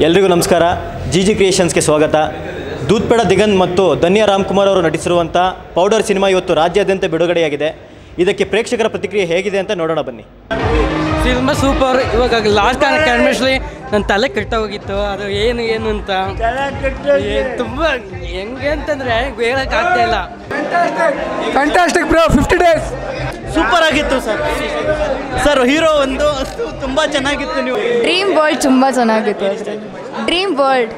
ಎಲ್ರಿಗೂ ನಮಸ್ಕಾರ. ಜಿ ಕ್ರಿಯೇಷನ್ಸ್ಗೆ ಸ್ವಾಗತ. ದೂದ್ ಪೇಡ ದಿಗಂತ್ ಮತ್ತು ಧನ್ಯ ರಾಮ್ಕುಮಾರ್ ಅವರು ನಟಿಸಿರುವಂಥ ಪೌಡರ್ ಸಿನಿಮಾ ಇವತ್ತು ರಾಜ್ಯಾದ್ಯಂತ ಬಿಡುಗಡೆಯಾಗಿದೆ. ಇದಕ್ಕೆ ಪ್ರೇಕ್ಷಕರ ಪ್ರತಿಕ್ರಿಯೆ ಹೇಗಿದೆ ಅಂತ ನೋಡೋಣ ಬನ್ನಿ. Cinema super. ಇವಾಗ ಲಾಸ್ಟ್ ಕ್ಯಾನ್ಮೆಸ್ಲಿ ನನ್ನ ತಲೆ ಕೆಟ್ಟೋಗಿತ್ತು, ಅದು ಏನು ಅಂತ ತುಂಬ ಹೆಂಗೆ ಅಂತಂದರೆ ಹೇಳೋಕ್ಕಾಗ್ತಾ ಇಲ್ಲ. ಫ್ಯಾಂಟಾಸ್ಟಿಕ್ ಬ್ರೋ, 50 ಡೇಸ್ ಸೂಪರ್ ಆಗಿತ್ತು ಸರ್. ಹೀರೋ ಒಂದು ತುಂಬ ಚೆನ್ನಾಗಿತ್ತು. ನೀವು ಡ್ರೀಮ್ ವರ್ಲ್ಡ್ ತುಂಬ ಚೆನ್ನಾಗಿತ್ತು ಅಷ್ಟೇ. ಡ್ರೀಮ್ ವರ್ಲ್ಡ್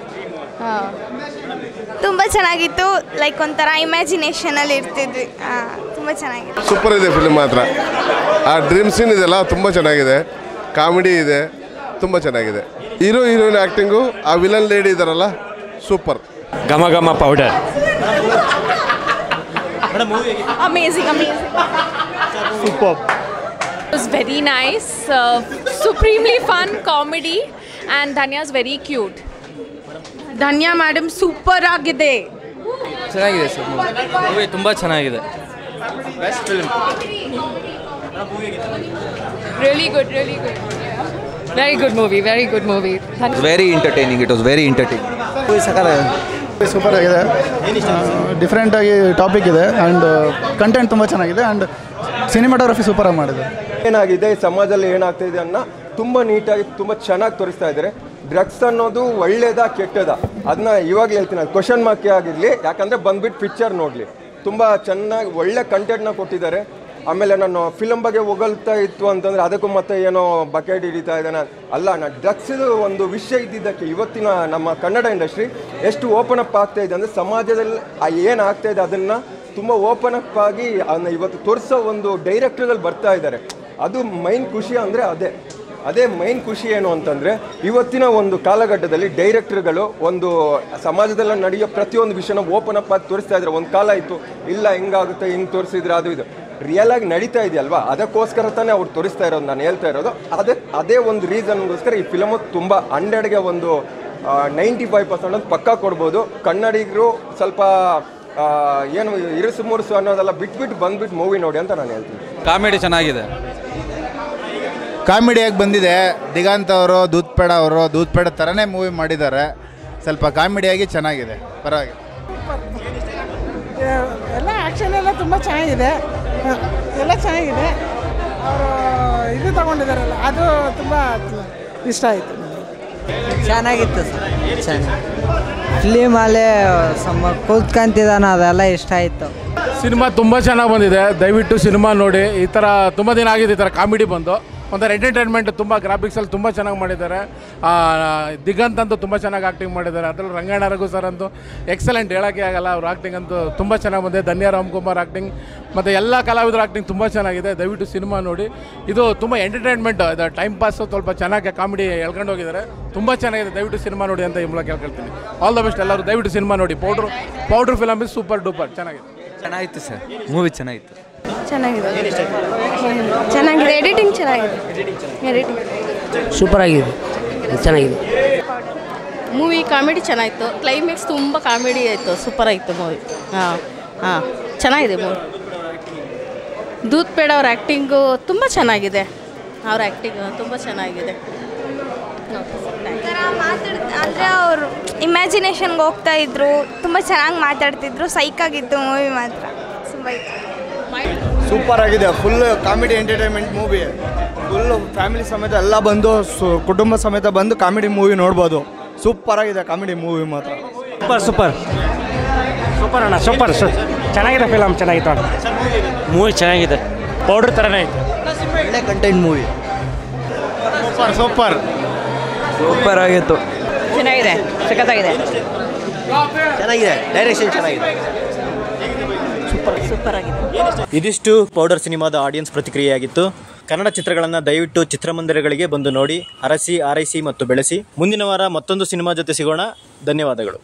ತುಂಬ ಚೆನ್ನಾಗಿತ್ತು. ಲೈಕ್ ಒಂಥರ ಇಮ್ಯಾಜಿನೇಷನಲ್ಲಿ ಇರ್ತಿದ್ವಿ. ತುಂಬ ಚೆನ್ನಾಗಿತ್ತು. ಸೂಪರ್ ಇದೆ ಫಿಲ್ಮ್ ಮಾತ್ರ. ಆ ಡ್ರೀಮ್ ಸೀನ್ ಇದೆಲ್ಲ ತುಂಬ ಚೆನ್ನಾಗಿದೆ. ಕಾಮಿಡಿ ಇದೆ, ತುಂಬ ಚೆನ್ನಾಗಿದೆ. ಹೀರೋಯಿನ್ ಆ್ಯಕ್ಟಿಂಗು, ಆ ವಿಲನ್ ಲೇಡಿ ಇದ್ದಾರಲ್ಲ, ಸೂಪರ್. ಘಮ ಘಮ powder amazing super. It was very nice, supremely fun comedy and Dhanya is very cute. Dhanya madam super ಆಗಿದೆ. ಚೆನ್ನಾಗಿದೆ ಸರ್, ಮೂವಿ ತುಂಬ ಚೆನ್ನಾಗಿದೆ. Best film. Really good. Very good movie. Very entertaining. It was very entertaining. Super ಆಗಿದೆ. Different ಆಗಿ topic ಇದೆ and content ತುಂಬ ಚೆನ್ನಾಗಿದೆ and cinematography super ಆಗಿ ಮಾಡಿದೆ. ಏನಾಗಿದೆ ಸಮಾಜದಲ್ಲಿ ಏನಾಗ್ತಾ ಇದೆ ಅನ್ನೋ ತುಂಬ ನೀಟಾಗಿ ತುಂಬ ಚೆನ್ನಾಗಿ ತೋರಿಸ್ತಾ ಇದ್ದಾರೆ. ಡ್ರಗ್ಸ್ ಅನ್ನೋದು ಒಳ್ಳೇದಾ ಕೆಟ್ಟದಾ ಅದನ್ನ ಇವಾಗಲೇ ಹೇಳ್ತೀನಿ. ಅದು ಕ್ವಶನ್ ಮಾರ್ಕೇ ಆಗಿರಲಿ, ಯಾಕಂದರೆ ಬಂದುಬಿಟ್ಟು ಪಿಕ್ಚರ್ ನೋಡಲಿ. ತುಂಬ ಚೆನ್ನಾಗಿ ಒಳ್ಳೆ ಕಂಟೆಂಟ್ನ ಕೊಟ್ಟಿದ್ದಾರೆ. ಆಮೇಲೆ ನಾನು ಫಿಲಮ್ ಬಗ್ಗೆ ಹೊಗಳ್ತಾ ಇತ್ತು ಅಂತಂದರೆ ಅದಕ್ಕೂ ಮತ್ತೆ ಏನೋ ಬಕೆಟ್ ಹಿಡಿತಾ ಇದ್ದಾನೆ ಅಲ್ಲ. ನಾನು ಡ್ರಗ್ಸಿದು ಒಂದು ವಿಷಯ ಇದ್ದಿದ್ದಕ್ಕೆ ಇವತ್ತಿನ ನಮ್ಮ ಕನ್ನಡ ಇಂಡಸ್ಟ್ರಿ ಎಷ್ಟು ಓಪನ್ ಅಪ್ ಆಗ್ತಾ ಇದೆ ಅಂದರೆ ಸಮಾಜದಲ್ಲಿ ಏನಾಗ್ತಾ ಇದೆ ಅದನ್ನು ತುಂಬ ಓಪನ್ ಅಪ್ ಆಗಿ ಅದನ್ನ ಇವತ್ತು ತೋರಿಸೋ ಒಂದು ಡೈರೆಕ್ಟರ್ಗಳು ಬರ್ತಾ ಇದ್ದಾರೆ. ಅದು ಮೈನ್ ಖುಷಿ ಅಂದರೆ ಅದೇ ಮೈನ್ ಖುಷಿ ಏನು ಅಂತಂದರೆ ಇವತ್ತಿನ ಒಂದು ಕಾಲಘಟ್ಟದಲ್ಲಿ ಡೈರೆಕ್ಟರ್ಗಳು ಒಂದು ಸಮಾಜದಲ್ಲಿ ನಡೆಯೋ ಪ್ರತಿಯೊಂದು ವಿಷಯನ ಓಪನ್ ಅಪ್ ಆಗಿ ತೋರಿಸ್ತಾ ಇದ್ದಾರೆ. ಒಂದು ಕಾಲ ಇತ್ತು, ಇಲ್ಲ ಹಿಂಗಾಗುತ್ತೆ, ಹಿಂಗೆ ತೋರಿಸಿದ್ರೆ ಅದು ಇದು ರಿಯಲ್ ಆಗಿ ನಡೀತಾ ಇದೆಯಲ್ವಾ, ಅದಕ್ಕೋಸ್ಕರ ತಾನೇ ಅವ್ರು ತೋರಿಸ್ತಾ ಇರೋದು. ನಾನು ಹೇಳ್ತಾ ಇರೋದು ಅದೇ ಒಂದು ರೀಸನ್ಗೋಸ್ಕರ ಈ ಫಿಲಮು ತುಂಬ 100ಗೆ ಒಂದು 95% ಅಂತ ಪಕ್ಕಾ ಕೊಡ್ಬೋದು. ಕನ್ನಡಿಗರು ಸ್ವಲ್ಪ ಏನು ಇರುಸು ಮುರುಸು ಅನ್ನೋದೆಲ್ಲ ಬಿಟ್ಬಿಟ್ಟು ಬಂದ್ಬಿಟ್ಟು ಮೂವಿ ನೋಡಿ ಅಂತ ನಾನು ಹೇಳ್ತೀನಿ. ಕಾಮಿಡಿ ಚೆನ್ನಾಗಿದೆ, ಕಾಮಿಡಿಯಾಗಿ ಬಂದಿದೆ. ದಿಗಂತ್ ಅವರು, ದೂದ್ ಪೇಡ ಥರನೇ ಮೂವಿ ಮಾಡಿದ್ದಾರೆ. ಸ್ವಲ್ಪ ಕಾಮಿಡಿಯಾಗಿ ಚೆನ್ನಾಗಿದೆ, ಪರವಾಗಿಲ್ಲ. ಎಲ್ಲ ಆ್ಯಕ್ಷನ್ ಎಲ್ಲ ತುಂಬ ಚೆನ್ನಾಗಿದೆ, ಅವರು ಇದು ತಗೊಂಡಿದ್ದಾರಲ್ಲ ಅದು ತುಂಬ ಇಷ್ಟ ಆಯಿತು. ಚೆನ್ನಾಗಿತ್ತು ಸರ್. ಫಿಲಿಮಲ್ಲೇ ಕೂತ್ಕೊಂತಿದ್ದಾನೆ, ಅದೆಲ್ಲ ಇಷ್ಟ ಆಯಿತು. ಸಿನಿಮಾ ತುಂಬ ಚೆನ್ನಾಗಿ ಬಂದಿದೆ. ದಯವಿಟ್ಟು ಸಿನಿಮಾ ನೋಡಿ. ಈ ಥರ ತುಂಬ ದಿನ ಆಗಿದೆ ಈ ಥರ ಕಾಮಿಡಿ ಬಂದು. ಒಂಥರ ಎಂಟರ್ಟೈನ್ಮೆಂಟ್, ತುಂಬ ಗ್ರಾಫಿಕ್ಸಲ್ಲಿ ತುಂಬ ಚೆನ್ನಾಗಿ ಮಾಡಿದ್ದಾರೆ. ದಿಗಂತ್ ಅಂತೂ ತುಂಬ ಚೆನ್ನಾಗಿ ಆ್ಯಕ್ಟಿಂಗ್ ಮಾಡಿದ್ದಾರೆ. ಅದರಲ್ಲಿ ರಂಗಣ್ಣ ರಘು ಸರ್ ಅಂತೂ ಎಕ್ಸಲೆಂಟ್, ಹೇಳೋಕ್ಕೆ ಆಗಲ್ಲ. ಅವ್ರ ಆ್ಯಕ್ಟಿಂಗ್ ಅಂತೂ ತುಂಬ ಚೆನ್ನಾಗಿ ಬಂದಿದೆ. ಧನ್ಯ ರಾಮ್ಕುಮಾರ್ ಆ್ಯಕ್ಟಿಂಗ್ ಮತ್ತು ಎಲ್ಲ ಕಲಾವಿದರ ಆ್ಯಕ್ಟಿಂಗ್ ತುಂಬ ಚೆನ್ನಾಗಿದೆ. ದಯವಿಟ್ಟು ಸಿನಿಮಾ ನೋಡಿ. ಇದು ತುಂಬ ಎಂಟರ್ಟೈನ್ಮೆಂಟ್, ಇದು ಟೈಮ್ ಪಾಸು ಸ್ವಲ್ಪ ಚೆನ್ನಾಗಿ ಕಾಮಿಡಿ ಎಳ್ಕೊಂಡು ಹೋಗಿದ್ದಾರೆ. ತುಂಬ ಚೆನ್ನಾಗಿದೆ. ದಯವಿಟ್ಟು ಸಿನಿಮಾ ನೋಡಿ ಅಂತ ಈ ಮೂಲಕ ಕೇಳ್ಕೊಳ್ತೀನಿ. ಆಲ್ ದ ಬೆಸ್ಟ್ ಎಲ್ಲರೂ. ದಯವಿಟ್ಟು ಸಿನಿಮಾ ನೋಡಿ. Powder film is super duper. ಚೆನ್ನಾಗಿತ್ತು ಸರ್, ಮೂವಿ ಚೆನ್ನಾಗಿತ್ತು. ಚೆನ್ನಾಗಿದೆ. ಎಡಿಟಿಂಗ್ ಸೂಪರ್ ಆಗಿದೆ, ಚೆನ್ನಾಗಿದೆ. ಮೂವಿ ಕಾಮಿಡಿ ಚೆನ್ನಾಗಿತ್ತು. ಕ್ಲೈಮ್ಯಾಕ್ಸ್ ತುಂಬ ಕಾಮಿಡಿ ಆಯಿತು. ಸೂಪರ್ ಆಯಿತು ಮೂವಿ. ಚೆನ್ನಾಗಿದೆ ಮೂವಿ. ದೂದ್ ಪೇಡ ಅವ್ರ ಆ್ಯಕ್ಟಿಂಗು ತುಂಬ ಚೆನ್ನಾಗಿದೆ. ಅವ್ರ ಆ್ಯಕ್ಟಿಂಗ್ ತುಂಬ ಚೆನ್ನಾಗಿದೆ. ಅಂದರೆ ಅವರು ಇಮ್ಯಾಜಿನೇಷನ್ಗೆ ಹೋಗ್ತಾ ಇದ್ರು, ತುಂಬ ಚೆನ್ನಾಗಿ ಮಾತಾಡ್ತಿದ್ರು. ಸೈಕಾಗಿತ್ತು ಮೂವಿ ಮಾತ್ರ. ಸೂಪರ್ ಆಗಿದೆ. Full comedy entertainment movie. Full family ಸಮೇತ ಎಲ್ಲ ಬಂದು ಕುಟುಂಬ ಸಮೇತ ಬಂದು ಕಾಮಿಡಿ ಮೂವಿ ನೋಡ್ಬೋದು. ಸೂಪರ್ ಆಗಿದೆ ಕಾಮಿಡಿ ಮೂವಿ ಮಾತ್ರ. ಸೂಪರ್ ಅಣ್ಣ, ಸೂಪರ್ ಚೆನ್ನಾಗಿದೆ. ಫಿಲಮ್ ಚೆನ್ನಾಗಿತ್ತು ಅಣ್ಣ. ಮೂವಿ ಚೆನ್ನಾಗಿದೆ, ಪೌಡರ್ ಥರನೇ ಐತೆ. ಒಳ್ಳೆ ಕಂಟೆಂಟ್ ಮೂವಿ. ಸೂಪರ್ ಆಗಿತ್ತು. ಚೆನ್ನಾಗಿದೆ, ಸಖತ್ತಾಗಿದೆ. ಡೈರೆಕ್ಷನ್ ಚೆನ್ನಾಗಿದೆ. ಸೂಪರ್ ಆಗಿದೆ. ಇದಿಷ್ಟು ಪೌಡರ್ ಸಿನಿಮಾದ ಆಡಿಯನ್ಸ್ ಪ್ರತಿಕ್ರಿಯೆಯಾಗಿತ್ತು. ಕನ್ನಡ ಚಿತ್ರಗಳನ್ನು ದಯವಿಟ್ಟು ಚಿತ್ರಮಂದಿರಗಳಿಗೆ ಬಂದು ನೋಡಿ, ಹರಸಿ, ಆರೈಸಿ ಮತ್ತು ಬೆಳೆಸಿ. ಮುಂದಿನ ವಾರ ಮತ್ತೊಂದು ಸಿನಿಮಾ ಜೊತೆ ಸಿಗೋಣ. ಧನ್ಯವಾದಗಳು.